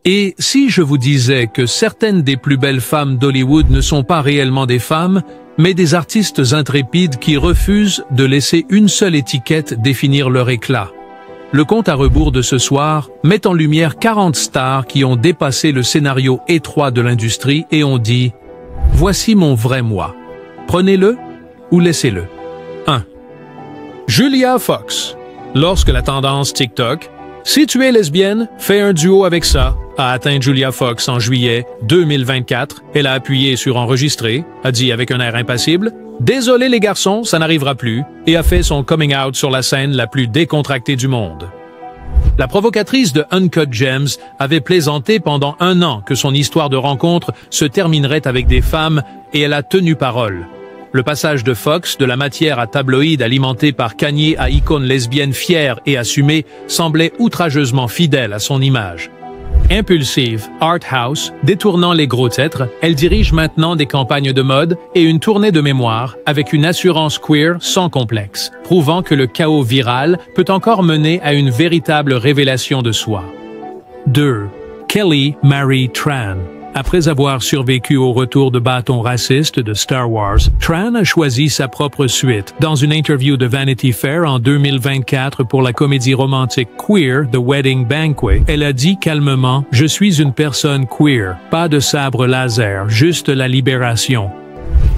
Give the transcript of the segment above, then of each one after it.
Et si je vous disais que certaines des plus belles femmes d'Hollywood ne sont pas réellement des femmes, mais des artistes intrépides qui refusent de laisser une seule étiquette définir leur éclat? Le compte à rebours de ce soir met en lumière 40 stars qui ont dépassé le scénario étroit de l'industrie et ont dit « Voici mon vrai moi. Prenez-le ou laissez-le. » 1. Julia Fox. Lorsque la tendance TikTok « Si tu es lesbienne, fais un duo avec ça » a atteint Julia Fox en juillet 2024, elle a appuyé sur enregistrer, a dit avec un air impassible « Désolé les garçons, ça n'arrivera plus » et a fait son coming out sur la scène la plus décontractée du monde. La provocatrice de Uncut Gems avait plaisanté pendant 1 an que son histoire de rencontre se terminerait avec des femmes et elle a tenu parole. Le passage de Fox de la matière à tabloïd alimentée par Kanye à icône lesbienne fière et assumée semblait outrageusement fidèle à son image. Impulsive, art house, détournant les gros titres, elle dirige maintenant des campagnes de mode et une tournée de mémoire avec une assurance queer sans complexe, prouvant que le chaos viral peut encore mener à une véritable révélation de soi. 2. Kelly Marie Tran. Après avoir survécu au retour de bâton raciste de Star Wars, Tran a choisi sa propre suite. Dans une interview de Vanity Fair en 2024 pour la comédie romantique queer The Wedding Banquet, elle a dit calmement « Je suis une personne queer, pas de sabre laser, juste la libération ».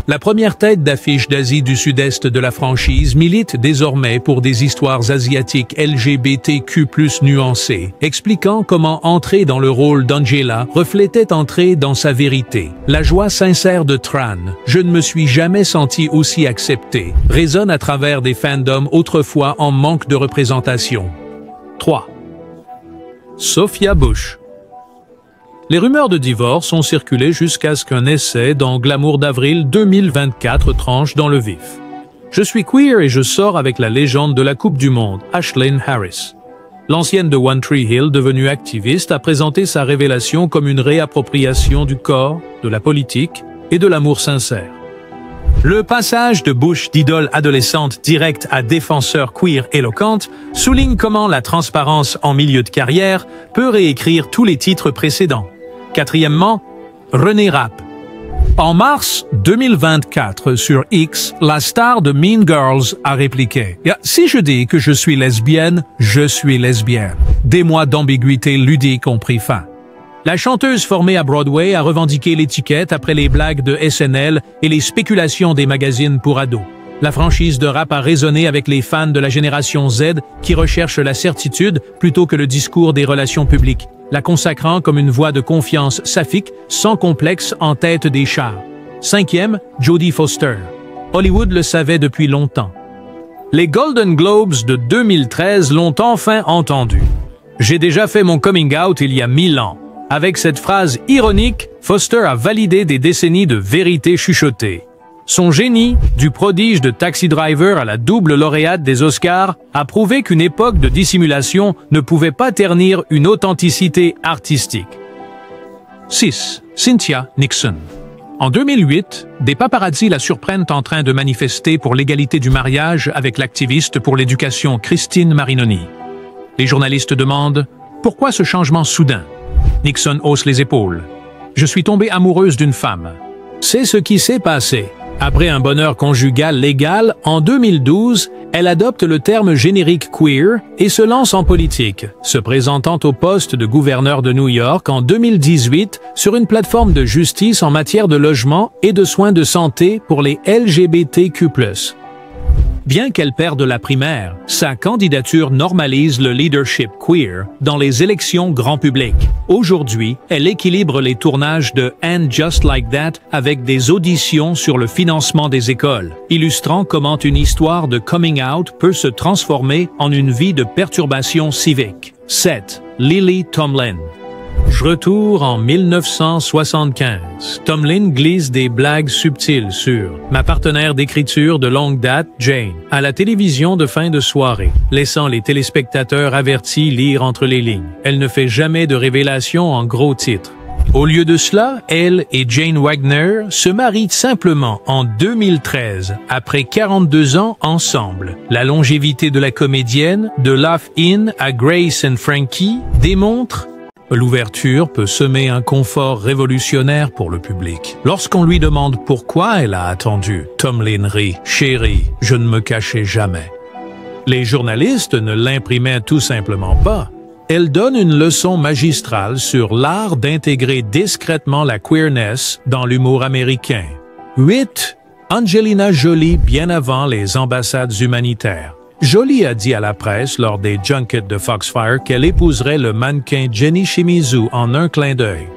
La première tête d'affiche d'Asie du Sud-Est de la franchise milite désormais pour des histoires asiatiques LGBTQ+ nuancées, expliquant comment entrer dans le rôle d'Angela reflétait entrer dans sa vérité. La joie sincère de Tran, « Je ne me suis jamais senti aussi accepté », résonne à travers des fandoms autrefois en manque de représentation. 3. Sophia Bush. Les rumeurs de divorce ont circulé jusqu'à ce qu'un essai dans Glamour d'avril 2024 tranche dans le vif. Je suis queer et je sors avec la légende de la Coupe du Monde, Ashlyn Harris. L'ancienne de One Tree Hill, devenue activiste, a présenté sa révélation comme une réappropriation du corps, de la politique et de l'amour sincère. Le passage de Bush d'idole adolescente directe à défenseur queer éloquente souligne comment la transparence en milieu de carrière peut réécrire tous les titres précédents. 4. René Rapp. En mars 2024, sur X, la star de Mean Girls a répliqué « Si je dis que je suis lesbienne, je suis lesbienne. » Des mois d'ambiguïté ludique ont pris fin. La chanteuse formée à Broadway a revendiqué l'étiquette après les blagues de SNL et les spéculations des magazines pour ados. La franchise de rap a résonné avec les fans de la génération Z qui recherchent la certitude plutôt que le discours des relations publiques, la consacrant comme une voix de confiance saphique, sans complexe en tête des chars. 5. Jodie Foster. Hollywood le savait depuis longtemps. Les Golden Globes de 2013 l'ont enfin entendu. « J'ai déjà fait mon coming out il y a 1000 ans. » Avec cette phrase ironique, Foster a validé des décennies de vérité chuchotée. Son génie, du prodige de Taxi Driver à la double lauréate des Oscars, a prouvé qu'une époque de dissimulation ne pouvait pas ternir une authenticité artistique. 6. Cynthia Nixon. En 2008, des paparazzis la surprennent en train de manifester pour l'égalité du mariage avec l'activiste pour l'éducation Christine Marinoni. Les journalistes demandent « Pourquoi ce changement soudain ?» Nixon hausse les épaules. « Je suis tombée amoureuse d'une femme. » C'est ce qui s'est passé. Après un bonheur conjugal légal, en 2012, elle adopte le terme générique queer et se lance en politique, se présentant au poste de gouverneur de New York en 2018 sur une plateforme de justice en matière de logement et de soins de santé pour les LGBTQ+. Bien qu'elle perde la primaire, sa candidature normalise le leadership queer dans les élections grand public. Aujourd'hui, elle équilibre les tournages de And Just Like That avec des auditions sur le financement des écoles, illustrant comment une histoire de coming out peut se transformer en une vie de perturbation civique. 7. Lily Tomlin. Retour en 1975. Tomlin glisse des blagues subtiles sur ma partenaire d'écriture de longue date, Jane, à la télévision de fin de soirée, laissant les téléspectateurs avertis lire entre les lignes. Elle ne fait jamais de révélations en gros titres. Au lieu de cela, elle et Jane Wagner se marient simplement en 2013, après 42 ans ensemble. La longévité de la comédienne, de Laugh In à Grace and Frankie, démontre L'ouverture peut semer un confort révolutionnaire pour le public. Lorsqu'on lui demande pourquoi elle a attendu, Tomlin rit. « Chérie, je ne me cachais jamais. » Les journalistes ne l'imprimaient tout simplement pas. Elle donne une leçon magistrale sur l'art d'intégrer discrètement la queerness dans l'humour américain. 8. Angelina Jolie bien avant les ambassades humanitaires. Jolie a dit à la presse lors des junkets de Foxfire qu'elle épouserait le mannequin Jenny Shimizu en un clin d'œil.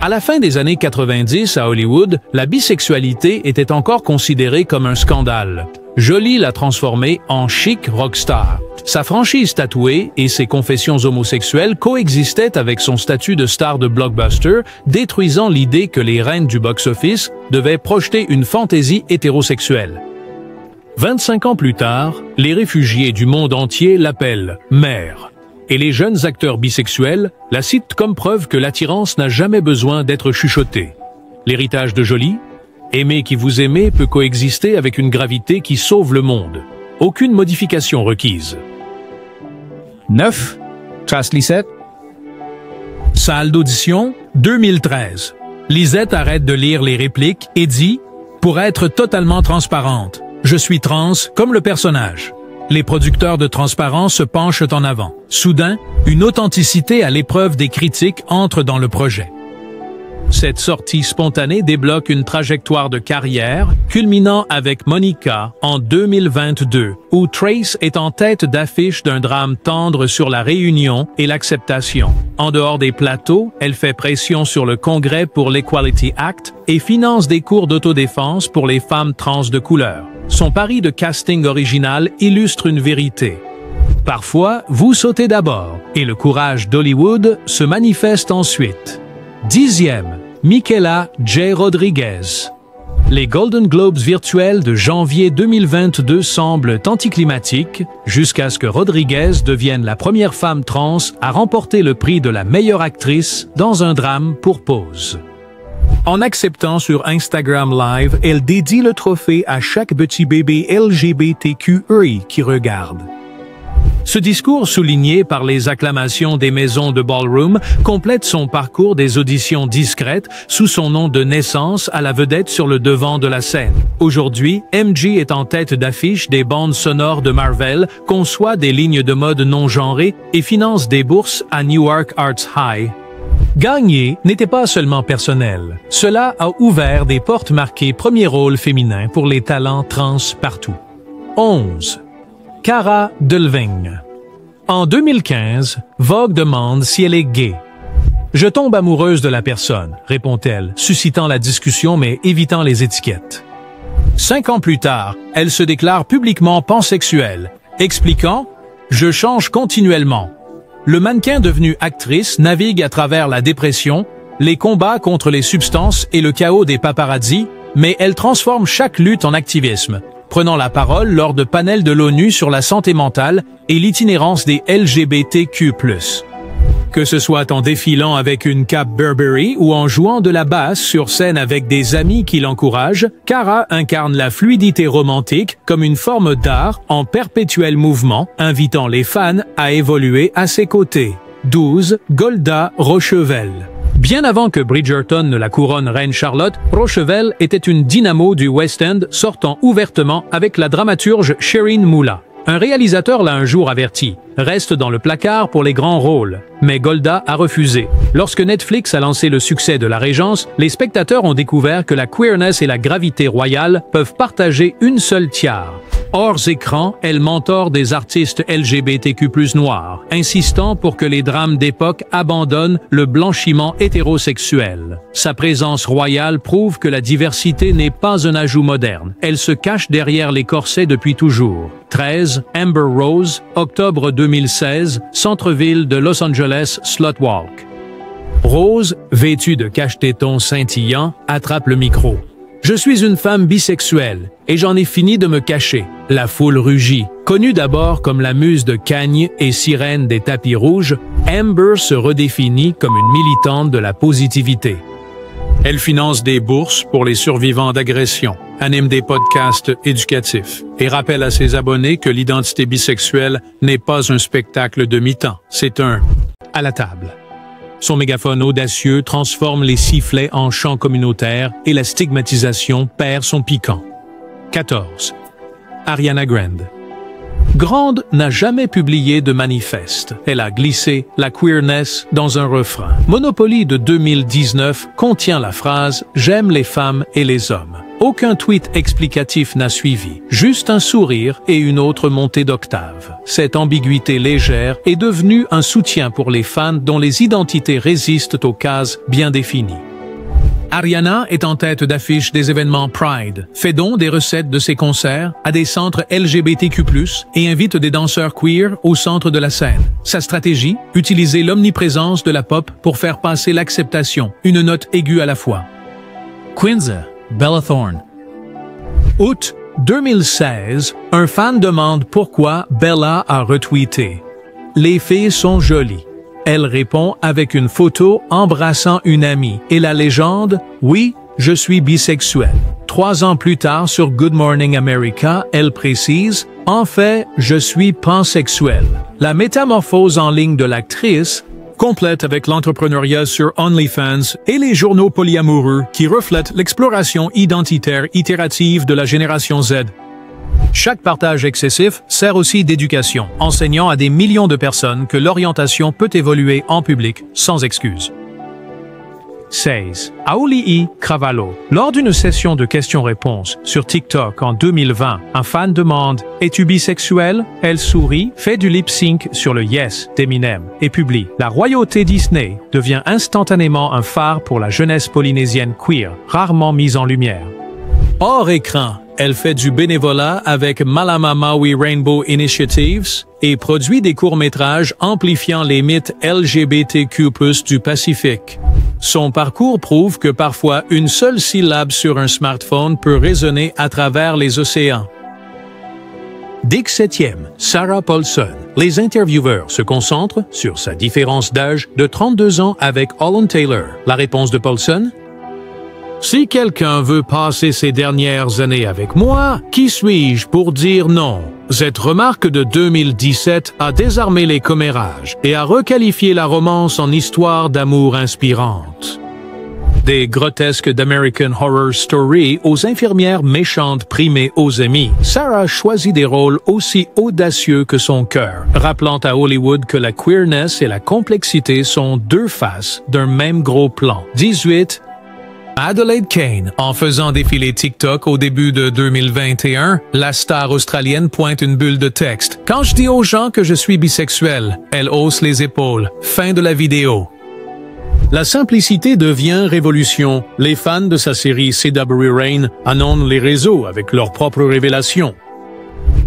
À la fin des années 90 à Hollywood, la bisexualité était encore considérée comme un scandale. Jolie l'a transformée en chic rockstar. Sa franchise tatouée et ses confessions homosexuelles coexistaient avec son statut de star de blockbuster, détruisant l'idée que les reines du box-office devaient projeter une fantaisie hétérosexuelle. 25 ans plus tard, les réfugiés du monde entier l'appellent « mère ». Et les jeunes acteurs bisexuels la citent comme preuve que l'attirance n'a jamais besoin d'être chuchotée. L'héritage de Jolie, aimer qui vous aimez peut coexister avec une gravité qui sauve le monde. Aucune modification requise. 9. Trace Lisette. Salle d'audition, 2013. Lisette arrête de lire les répliques et dit « Pour être totalement transparente, je suis trans comme le personnage. » Les producteurs de Transparence se penchent en avant. Soudain, une authenticité à l'épreuve des critiques entre dans le projet. Cette sortie spontanée débloque une trajectoire de carrière, culminant avec Monica en 2022, où Trace est en tête d'affiche d'un drame tendre sur la réunion et l'acceptation. En dehors des plateaux, elle fait pression sur le Congrès pour l'Equality Act et finance des cours d'autodéfense pour les femmes trans de couleur. Son pari de casting original illustre une vérité. Parfois, vous sautez d'abord, et le courage d'Hollywood se manifeste ensuite. 10e, Michaela J. Rodriguez. Les Golden Globes virtuels de janvier 2022 semblent anticlimatiques jusqu'à ce que Rodriguez devienne la première femme trans à remporter le prix de la meilleure actrice dans un drame pour Pose. En acceptant sur Instagram Live, elle dédie le trophée à chaque petit bébé LGBTQI qui regarde. Ce discours souligné par les acclamations des maisons de ballroom complète son parcours des auditions discrètes sous son nom de naissance à la vedette sur le devant de la scène. Aujourd'hui, MJ est en tête d'affiche des bandes sonores de Marvel, conçoit des lignes de mode non genrées et finance des bourses à Newark Arts High. Gagner n'était pas seulement personnel. Cela a ouvert des portes marquées premier rôle féminin pour les talents trans partout. 11. Cara Delevingne. En 2015, Vogue demande si elle est gay. « Je tombe amoureuse de la personne », répond-elle, suscitant la discussion mais évitant les étiquettes. 5 ans plus tard, elle se déclare publiquement pansexuelle, expliquant « Je change continuellement ». Le mannequin devenu actrice navigue à travers la dépression, les combats contre les substances et le chaos des paparazzis, mais elle transforme chaque lutte en activisme, prenant la parole lors de panels de l'ONU sur la santé mentale et l'itinérance des LGBTQ+. Que ce soit en défilant avec une cape Burberry ou en jouant de la basse sur scène avec des amis qui l'encouragent, Cara incarne la fluidité romantique comme une forme d'art en perpétuel mouvement, invitant les fans à évoluer à ses côtés. 12. Golda Rochevelle. Bien avant que Bridgerton ne la couronne reine Charlotte, Rochevelle était une dynamo du West End sortant ouvertement avec la dramaturge Shireen Moolah. Un réalisateur l'a un jour averti, reste dans le placard pour les grands rôles. Mais Golda a refusé. Lorsque Netflix a lancé le succès de La Régence, les spectateurs ont découvert que la queerness et la gravité royale peuvent partager une seule tiare. Hors écran, elle mentore des artistes LGBTQ+ noirs, insistant pour que les drames d'époque abandonnent le blanchiment hétérosexuel. Sa présence royale prouve que la diversité n'est pas un ajout moderne. Elle se cache derrière les corsets depuis toujours. 13. Amber Rose, octobre 2016, centre-ville de Los Angeles, Slotwalk. Rose, vêtue de cache-tétons scintillants, attrape le micro. « Je suis une femme bisexuelle, et j'en ai fini de me cacher. » La foule rugit. Connue d'abord comme la muse de Kanye et sirène des tapis rouges, Amber se redéfinit comme une militante de la positivité. Elle finance des bourses pour les survivants d'agressions, anime des podcasts éducatifs et rappelle à ses abonnés que l'identité bisexuelle n'est pas un spectacle de mi-temps, c'est un « à la table ». Son mégaphone audacieux transforme les sifflets en chants communautaires et la stigmatisation perd son piquant. 14. Ariana Grande. Grande n'a jamais publié de manifeste. Elle a glissé la queerness dans un refrain. Monopoly de 2019 contient la phrase « J'aime les femmes et les hommes ». Aucun tweet explicatif n'a suivi, juste un sourire et une autre montée d'octave. Cette ambiguïté légère est devenue un soutien pour les fans dont les identités résistent aux cases bien définies. Ariana est en tête d'affiche des événements Pride, fait don des recettes de ses concerts à des centres LGBTQ+, et invite des danseurs queer au centre de la scène. Sa stratégie? Utiliser l'omniprésence de la pop pour faire passer l'acceptation, une note aiguë à la fois. Quinza, Bella Thorne. Août 2016, un fan demande pourquoi Bella a retweeté. Les filles sont jolies. Elle répond avec une photo embrassant une amie. Et la légende, oui, je suis bisexuelle. 3 ans plus tard, sur Good Morning America, elle précise, en fait, je suis pansexuelle. La métamorphose en ligne de l'actrice complète avec l'entrepreneuriat sur OnlyFans et les journaux polyamoureux qui reflètent l'exploration identitaire itérative de la génération Z. Chaque partage excessif sert aussi d'éducation, enseignant à des millions de personnes que l'orientation peut évoluer en public sans excuse. 16. Auli'i Cravalho. Lors d'une session de questions-réponses sur TikTok en 2020, un fan demande « Es-tu bisexuel ?» Elle sourit, fait du lip-sync sur le « Yes » d'Eminem et publie « La royauté Disney devient instantanément un phare pour la jeunesse polynésienne queer, rarement mise en lumière. » Hors écran, elle fait du bénévolat avec Malama Maui Rainbow Initiatives et produit des courts-métrages amplifiant les mythes LGBTQ+ du Pacifique. Son parcours prouve que parfois une seule syllabe sur un smartphone peut résonner à travers les océans. 17e, Sarah Paulson. Les intervieweurs se concentrent sur sa différence d'âge de 32 ans avec Holland Taylor. La réponse de Paulson? Si quelqu'un veut passer ses dernières années avec moi, qui suis-je pour dire non? Cette remarque de 2017 a désarmé les commérages et a requalifié la romance en histoire d'amour inspirante. Des grotesques d'American Horror Story aux infirmières méchantes primées aux Emmy, Sarah choisit des rôles aussi audacieux que son cœur, rappelant à Hollywood que la queerness et la complexité sont 2 faces d'un même gros plan. 18. Adelaide Kane. En faisant défiler TikTok au début de 2021, la star australienne pointe une bulle de texte. « Quand je dis aux gens que je suis bisexuelle, elle hausse les épaules. » Fin de la vidéo. La simplicité devient révolution. Les fans de sa série CW Rain inondent les réseaux avec leurs propres révélations.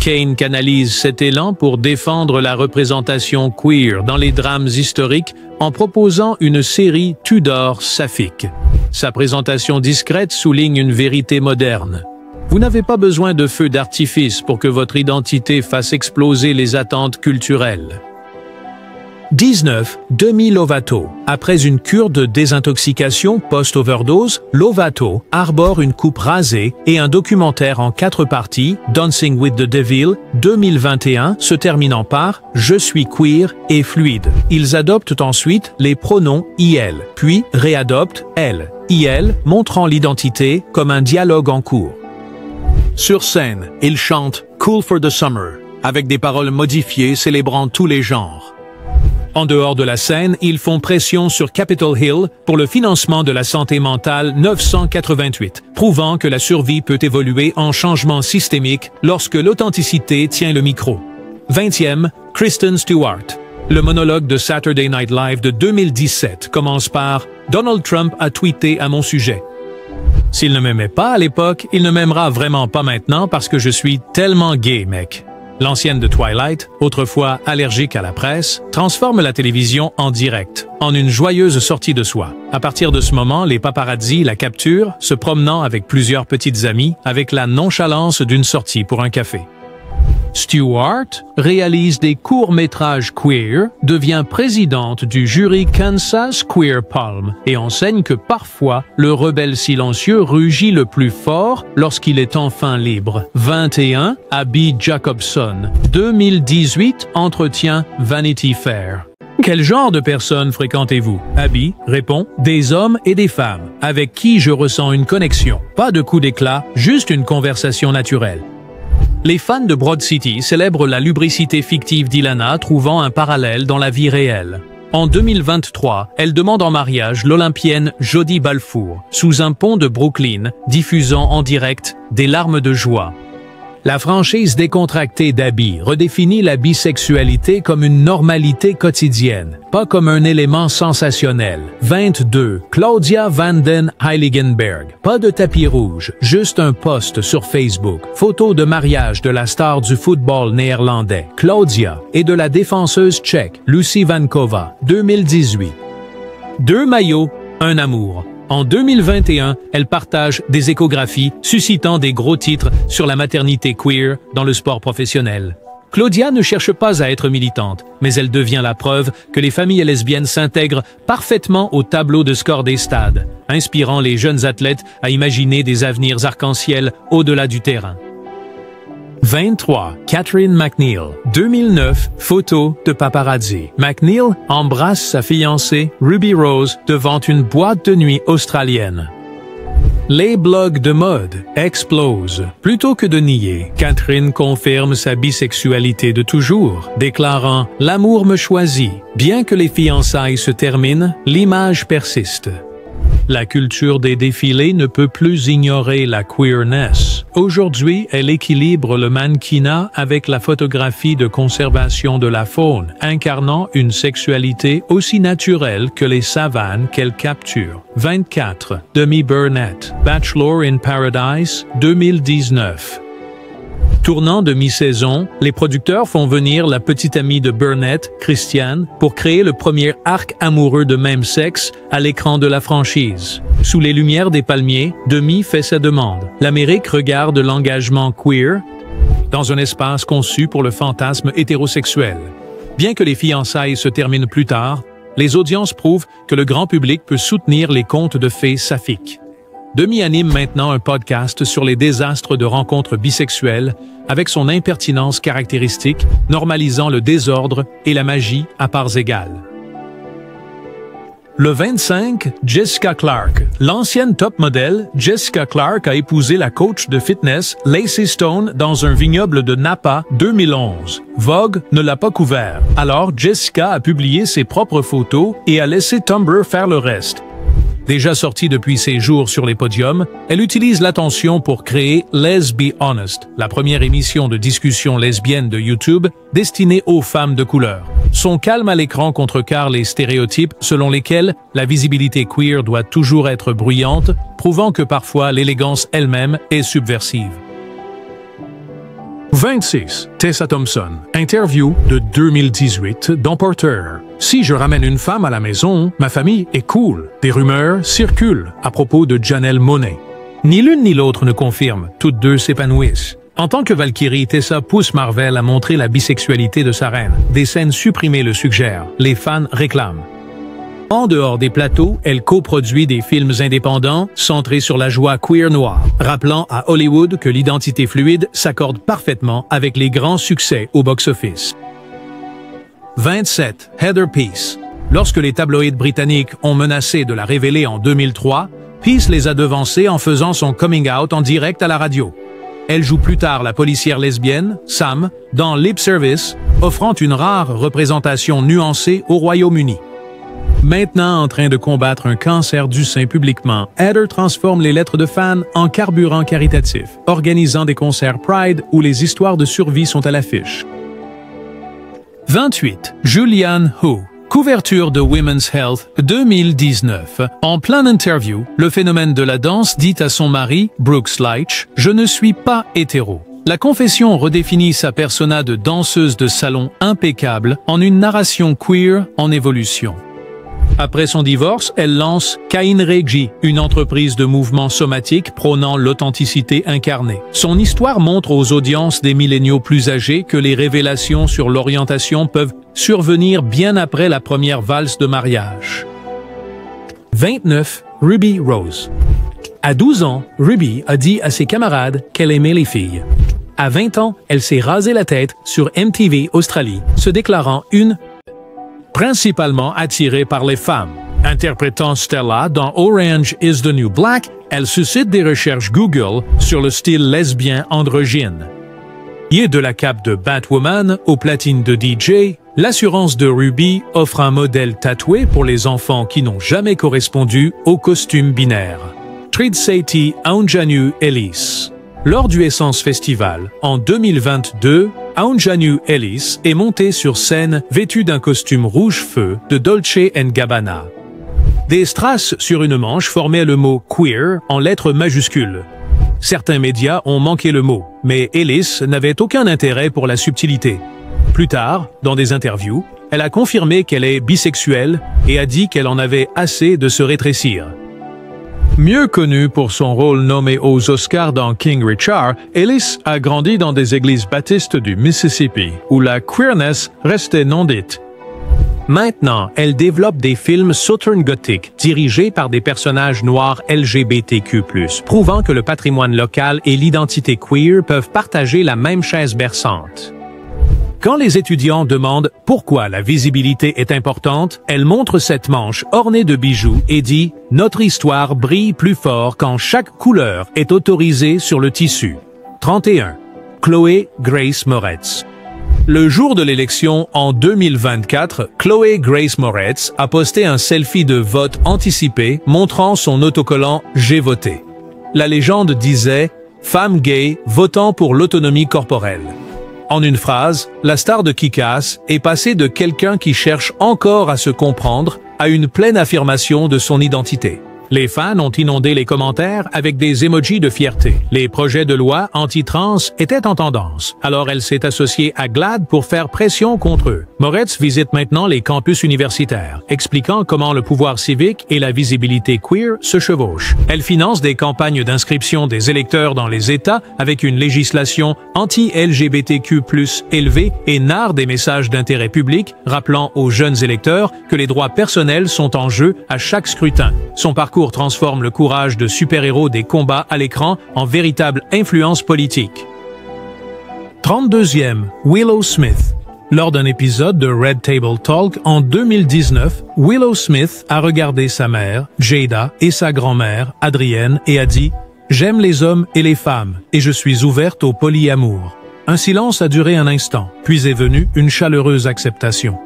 Kane canalise cet élan pour défendre la représentation queer dans les drames historiques en proposant une série Tudor saphique. Sa présentation discrète souligne une vérité moderne. Vous n'avez pas besoin de feux d'artifice pour que votre identité fasse exploser les attentes culturelles. 19. Demi Lovato. Après une cure de désintoxication post-overdose, Lovato arbore une coupe rasée et un documentaire en 4 parties, Dancing with the Devil, 2021, se terminant par « Je suis queer et fluide ». Ils adoptent ensuite les pronoms « IL », puis réadoptent « elle ». IL, montrant l'identité comme un dialogue en cours. Sur scène, ils chantent « Cool for the Summer » avec des paroles modifiées célébrant tous les genres. En dehors de la scène, ils font pression sur Capitol Hill pour le financement de la santé mentale 988, prouvant que la survie peut évoluer en changement systémique lorsque l'authenticité tient le micro. 20e, Kristen Stewart. Le monologue de Saturday Night Live de 2017 commence par « Donald Trump a tweeté à mon sujet. S'il ne m'aimait pas à l'époque, il ne m'aimera vraiment pas maintenant parce que je suis tellement gay, mec. » L'ancienne de Twilight, autrefois allergique à la presse, transforme la télévision en direct, en une joyeuse sortie de soi. À partir de ce moment, les paparazzi la capturent, se promenant avec plusieurs petites amies, avec la nonchalance d'une sortie pour un café. Stewart réalise des courts-métrages queer, devient présidente du jury Kansas Queer Palm et enseigne que parfois, le rebelle silencieux rugit le plus fort lorsqu'il est enfin libre. 21. Abby Jacobson. 2018, entretien Vanity Fair. Quel genre de personnes fréquentez-vous? Abby répond « Des hommes et des femmes, avec qui je ressens une connexion. Pas de coup d'éclat, juste une conversation naturelle. » Les fans de Broad City célèbrent la lubricité fictive d'Ilana, trouvant un parallèle dans la vie réelle. En 2023, elle demande en mariage l'Olympienne Jodie Balfour, sous un pont de Brooklyn, diffusant en direct des larmes de joie. La franchise décontractée d'Abby redéfinit la bisexualité comme une normalité quotidienne, pas comme un élément sensationnel. 22. Claudia Vanden Heiligenberg. Pas de tapis rouge, juste un post sur Facebook. Photo de mariage de la star du football néerlandais, Claudia, et de la défenseuse tchèque, Lucy Vankova, 2018. 2 maillots, un amour. En 2021, elle partage des échographies suscitant des gros titres sur la maternité queer dans le sport professionnel. Claudia ne cherche pas à être militante, mais elle devient la preuve que les familles lesbiennes s'intègrent parfaitement au tableau de score des stades, inspirant les jeunes athlètes à imaginer des avenirs arc-en-ciel au-delà du terrain. 23. Catherine McNeil. 2009, photo de paparazzi. McNeil embrasse sa fiancée Ruby Rose devant une boîte de nuit australienne. Les blogs de mode explosent. Plutôt que de nier, Catherine confirme sa bisexualité de toujours, déclarant « L'amour me choisit. Bien que les fiançailles se terminent, l'image persiste. » La culture des défilés ne peut plus ignorer la queerness. Aujourd'hui, elle équilibre le mannequinat avec la photographie de conservation de la faune, incarnant une sexualité aussi naturelle que les savanes qu'elle capture. 24. Demi Burnett. Bachelor in Paradise, 2019. Tournant de mi-saison, les producteurs font venir la petite amie de Burnett, Christiane, pour créer le premier arc amoureux de même sexe à l'écran de la franchise. Sous les lumières des palmiers, Demi fait sa demande. L'Amérique regarde l'engagement queer dans un espace conçu pour le fantasme hétérosexuel. Bien que les fiançailles se terminent plus tard, les audiences prouvent que le grand public peut soutenir les contes de fées saphiques. Demi anime maintenant un podcast sur les désastres de rencontres bisexuelles avec son impertinence caractéristique, normalisant le désordre et la magie à parts égales. Le 25, Jessica Clarke. L'ancienne top modèle, Jessica Clarke a épousé la coach de fitness Lacey Stone dans un vignoble de Napa 2011. Vogue ne l'a pas couvert. Alors Jessica a publié ses propres photos et a laissé Tumblr faire le reste. Déjà sortie depuis ses jours sur les podiums, elle utilise l'attention pour créer Let's Be Honest, la première émission de discussion lesbienne de YouTube destinée aux femmes de couleur. Son calme à l'écran contrecarre les stéréotypes selon lesquels la visibilité queer doit toujours être bruyante, prouvant que parfois l'élégance elle-même est subversive. 26. Tessa Thompson. Interview de 2018 dans Porter. Si je ramène une femme à la maison, ma famille est cool. Des rumeurs circulent à propos de Janelle Monáe. Ni l'une ni l'autre ne confirme, toutes deux s'épanouissent. En tant que Valkyrie, Tessa pousse Marvel à montrer la bisexualité de sa reine. Des scènes supprimées le suggèrent. Les fans réclament. En dehors des plateaux, elle coproduit des films indépendants centrés sur la joie queer noire, rappelant à Hollywood que l'identité fluide s'accorde parfaitement avec les grands succès au box-office. 27. Heather Peace. Lorsque les tabloïds britanniques ont menacé de la révéler en 2003, Peace les a devancés en faisant son coming out en direct à la radio. Elle joue plus tard la policière lesbienne, Sam, dans Lip Service, offrant une rare représentation nuancée au Royaume-Uni. Maintenant en train de combattre un cancer du sein publiquement, Heather transforme les lettres de fans en carburant caritatif, organisant des concerts Pride où les histoires de survie sont à l'affiche. 28. Julianne Hough. Couverture de Women's Health 2019. En pleine interview, le phénomène de la danse dit à son mari, Brooks Leach, « Je ne suis pas hétéro ». La confession redéfinit sa persona de danseuse de salon impeccable en une narration queer en évolution. Après son divorce, elle lance Kainregi, une entreprise de mouvement somatique prônant l'authenticité incarnée. Son histoire montre aux audiences des milléniaux plus âgés que les révélations sur l'orientation peuvent survenir bien après la première valse de mariage. 29. Ruby Rose. À 12 ans, Ruby a dit à ses camarades qu'elle aimait les filles. À 20 ans, elle s'est rasé la tête sur MTV Australie, se déclarant une principalement attirée par les femmes. Interprétant Stella dans Orange is the New Black, elle suscite des recherches Google sur le style lesbien androgyne. Et de la cape de Batwoman aux platines de DJ, l'assurance de Ruby offre un modèle tatoué pour les enfants qui n'ont jamais correspondu au costume binaire. Tridseiti Aunjanue Ellis. Lors du Essence Festival, en 2022, Aunjanue Ellis est montée sur scène vêtue d'un costume rouge-feu de Dolce & Gabbana. Des strass sur une manche formaient le mot « queer » en lettres majuscules. Certains médias ont manqué le mot, mais Ellis n'avait aucun intérêt pour la subtilité. Plus tard, dans des interviews, elle a confirmé qu'elle est bisexuelle et a dit qu'elle en avait assez de se rétrécir. Mieux connue pour son rôle nommé aux Oscars dans King Richard, Ellis a grandi dans des églises baptistes du Mississippi, où la queerness restait non dite. Maintenant, elle développe des films Southern Gothic dirigés par des personnages noirs LGBTQ+, prouvant que le patrimoine local et l'identité queer peuvent partager la même chaise berçante. Quand les étudiants demandent pourquoi la visibilité est importante, elle montre cette manche ornée de bijoux et dit « Notre histoire brille plus fort quand chaque couleur est autorisée sur le tissu. » 31. Chloé Grace Moretz. Le jour de l'élection en 2024, Chloé Grace Moretz a posté un selfie de vote anticipé montrant son autocollant « J'ai voté ». La légende disait « Femme gay votant pour l'autonomie corporelle ». En une phrase, la star de Kick-Ass est passée de quelqu'un qui cherche encore à se comprendre à une pleine affirmation de son identité. Les fans ont inondé les commentaires avec des emojis de fierté. Les projets de loi anti-trans étaient en tendance, alors elle s'est associée à GLAAD pour faire pression contre eux. Moretz visite maintenant les campus universitaires, expliquant comment le pouvoir civique et la visibilité queer se chevauchent. Elle finance des campagnes d'inscription des électeurs dans les États avec une législation anti-LGBTQ+ élevée et narre des messages d'intérêt public, rappelant aux jeunes électeurs que les droits personnels sont en jeu à chaque scrutin. Son parcours transforme le courage de super-héros des combats à l'écran en véritable influence politique. 32e, Willow Smith. Lors d'un épisode de Red Table Talk en 2019, Willow Smith a regardé sa mère, Jada, et sa grand-mère, Adrienne, et a dit « J'aime les hommes et les femmes, et je suis ouverte au polyamour ». Un silence a duré un instant, puis est venue une chaleureuse acceptation.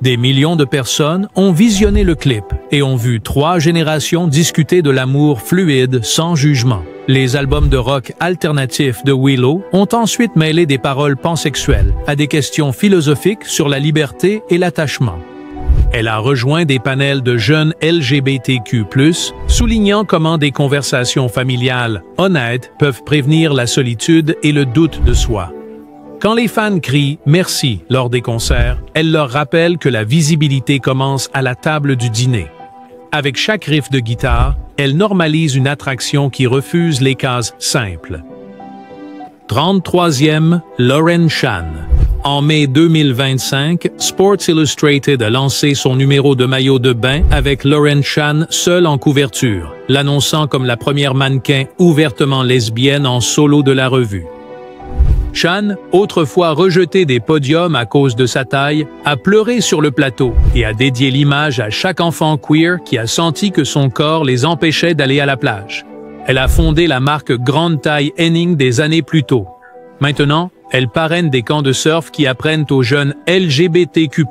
Des millions de personnes ont visionné le clip et ont vu 3 générations discuter de l'amour fluide sans jugement. Les albums de rock alternatifs de Willow ont ensuite mêlé des paroles pansexuelles à des questions philosophiques sur la liberté et l'attachement. Elle a rejoint des panels de jeunes LGBTQ+, soulignant comment des conversations familiales honnêtes peuvent prévenir la solitude et le doute de soi. Quand les fans crient « merci » lors des concerts, elle leur rappelle que la visibilité commence à la table du dîner. Avec chaque riff de guitare, elle normalise une attraction qui refuse les cases simples. 33e, Lauren Shan. En mai 2025, Sports Illustrated a lancé son numéro de maillot de bain avec Lauren Shan seule en couverture, l'annonçant comme la première mannequin ouvertement lesbienne en solo de la revue. Shan, autrefois rejetée des podiums à cause de sa taille, a pleuré sur le plateau et a dédié l'image à chaque enfant queer qui a senti que son corps les empêchait d'aller à la plage. Elle a fondé la marque Grande Taille Henning des années plus tôt. Maintenant, elle parraine des camps de surf qui apprennent aux jeunes LGBTQ+,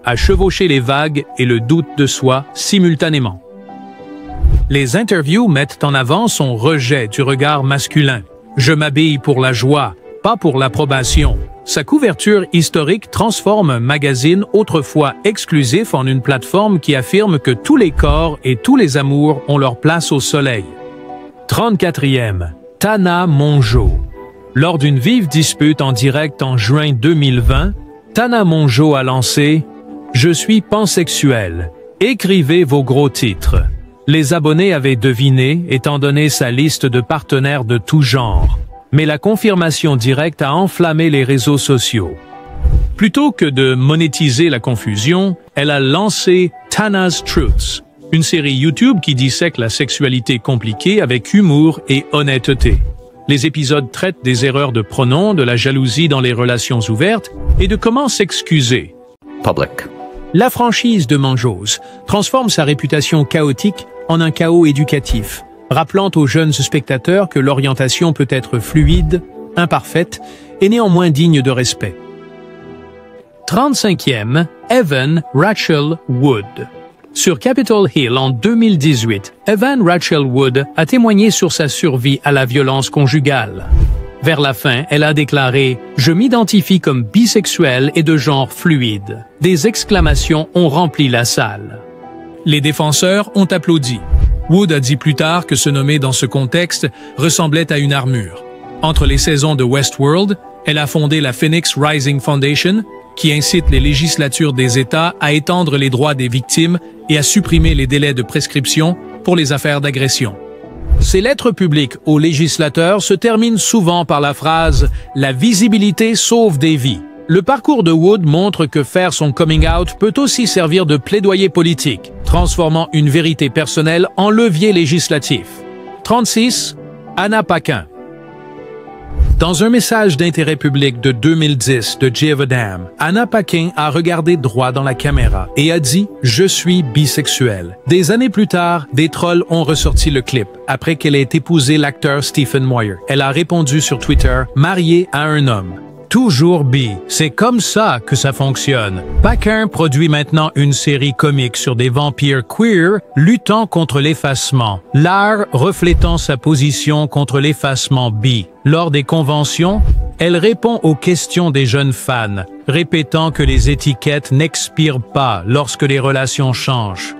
à chevaucher les vagues et le doute de soi simultanément. Les interviews mettent en avant son rejet du regard masculin. « Je m'habille pour la joie, pas pour l'approbation ». Sa couverture historique transforme un magazine autrefois exclusif en une plateforme qui affirme que tous les corps et tous les amours ont leur place au soleil. 34e, Tana Mongeau. Lors d'une vive dispute en direct en juin 2020, Tana Mongeau a lancé « Je suis pansexuel. Écrivez vos gros titres ». Les abonnés avaient deviné, étant donné sa liste de partenaires de tout genre. Mais la confirmation directe a enflammé les réseaux sociaux. Plutôt que de monétiser la confusion, elle a lancé Tana's Truths, une série YouTube qui dissèque la sexualité compliquée avec humour et honnêteté. Les épisodes traitent des erreurs de pronoms, de la jalousie dans les relations ouvertes et de comment s'excuser. Public. La franchise de Mangeuse transforme sa réputation chaotique en un chaos éducatif, rappelant aux jeunes spectateurs que l'orientation peut être fluide, imparfaite et néanmoins digne de respect. 35e, Evan Rachel Wood. Sur Capitol Hill en 2018, Evan Rachel Wood a témoigné sur sa survie à la violence conjugale. Vers la fin, elle a déclaré « Je m'identifie comme bisexuelle et de genre fluide ». Des exclamations ont rempli la salle. Les défenseurs ont applaudi. Wood a dit plus tard que se nommer dans ce contexte ressemblait à une armure. Entre les saisons de Westworld, elle a fondé la Phoenix Rising Foundation, qui incite les législatures des États à étendre les droits des victimes et à supprimer les délais de prescription pour les affaires d'agression. Ces lettres publiques aux législateurs se terminent souvent par la phrase « La visibilité sauve des vies ». Le parcours de Wood montre que faire son coming out peut aussi servir de plaidoyer politique, transformant une vérité personnelle en levier législatif. 36. Anna Paquin. Dans un message d'intérêt public de 2010 de Give a Damn, Anna Paquin a regardé droit dans la caméra et a dit « Je suis bisexuelle ». Des années plus tard, des trolls ont ressorti le clip, après qu'elle ait épousé l'acteur Stephen Moyer. Elle a répondu sur Twitter « Mariée à un homme ». Toujours bi, c'est comme ça que ça fonctionne. Paquin produit maintenant une série comique sur des vampires queer luttant contre l'effacement, l'art reflétant sa position contre l'effacement bi. Lors des conventions, elle répond aux questions des jeunes fans, répétant que les étiquettes n'expirent pas lorsque les relations changent.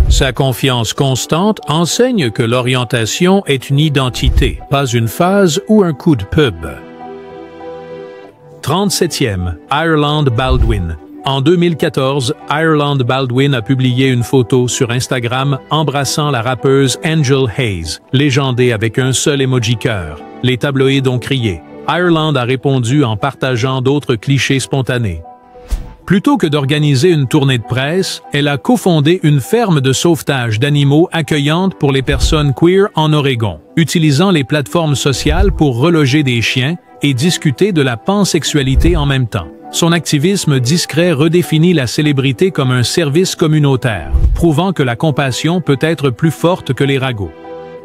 Sa confiance constante enseigne que l'orientation est une identité, pas une phase ou un coup de pub. 37e, Ireland Baldwin. En 2014, Ireland Baldwin a publié une photo sur Instagram embrassant la rappeuse Angel Hayes, légendée avec un seul emoji cœur. Les tabloïds ont crié. Ireland a répondu en partageant d'autres clichés spontanés. Plutôt que d'organiser une tournée de presse, elle a cofondé une ferme de sauvetage d'animaux accueillante pour les personnes queer en Oregon, utilisant les plateformes sociales pour reloger des chiens et discuter de la pansexualité en même temps. Son activisme discret redéfinit la célébrité comme un service communautaire, prouvant que la compassion peut être plus forte que les ragots.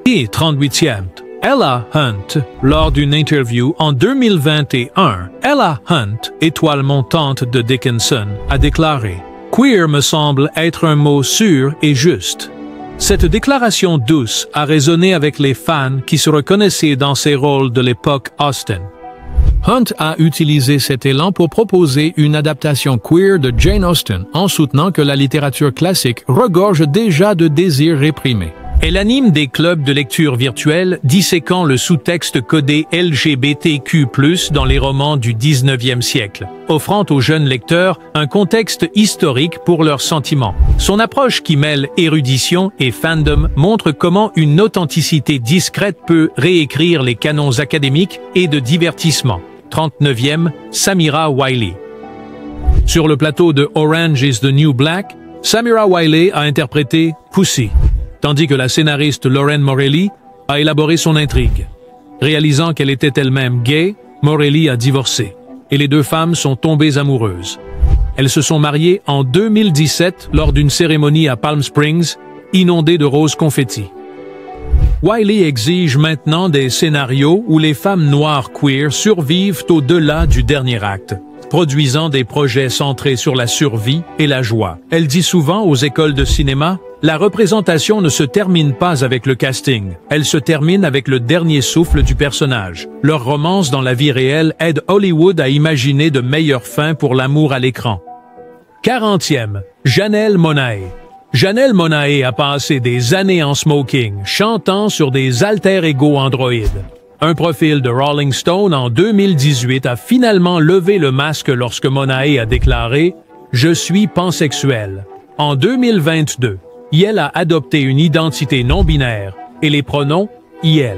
Et 38e, Ella Hunt. Lors d'une interview en 2021, Ella Hunt, étoile montante de Dickinson, a déclaré « Queer me semble être un mot sûr et juste ». Cette déclaration douce a résonné avec les fans qui se reconnaissaient dans ses rôles de l'époque Austen. Hunt a utilisé cet élan pour proposer une adaptation queer de Jane Austen en soutenant que la littérature classique regorge déjà de désirs réprimés. Elle anime des clubs de lecture virtuels disséquant le sous-texte codé LGBTQ+, dans les romans du 19e siècle, offrant aux jeunes lecteurs un contexte historique pour leurs sentiments. Son approche qui mêle érudition et fandom montre comment une authenticité discrète peut réécrire les canons académiques et de divertissement. 39e, Samira Wiley. Sur le plateau de Orange is the New Black, Samira Wiley a interprété Pussy, tandis que la scénariste Lauren Morelli a élaboré son intrigue. Réalisant qu'elle était elle-même gay, Morelli a divorcé, et les deux femmes sont tombées amoureuses. Elles se sont mariées en 2017 lors d'une cérémonie à Palm Springs, inondée de roses confettis. Wiley exige maintenant des scénarios où les femmes noires queer survivent au-delà du dernier acte, produisant des projets centrés sur la survie et la joie. Elle dit souvent aux écoles de cinéma, la représentation ne se termine pas avec le casting, elle se termine avec le dernier souffle du personnage. Leur romance dans la vie réelle aide Hollywood à imaginer de meilleures fins pour l'amour à l'écran. 40e, Janelle Monáe. Janelle Monáe a passé des années en smoking, chantant sur des alter-ego androïdes. Un profil de Rolling Stone en 2018 a finalement levé le masque lorsque Monáe a déclaré « Je suis pansexuel ». En 2022, elle a adopté une identité non-binaire et les pronoms « IL ».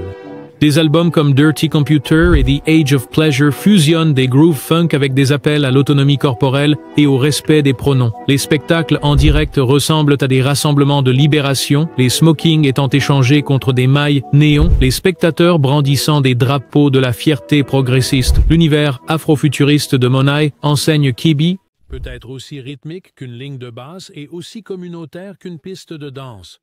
Des albums comme Dirty Computer et The Age of Pleasure fusionnent des grooves funk avec des appels à l'autonomie corporelle et au respect des pronoms. Les spectacles en direct ressemblent à des rassemblements de libération, les smokings étant échangés contre des mailles néons, les spectateurs brandissant des drapeaux de la fierté progressiste. L'univers afrofuturiste de Monáe enseigne Kibi peut être aussi rythmique qu'une ligne de basse et aussi communautaire qu'une piste de danse.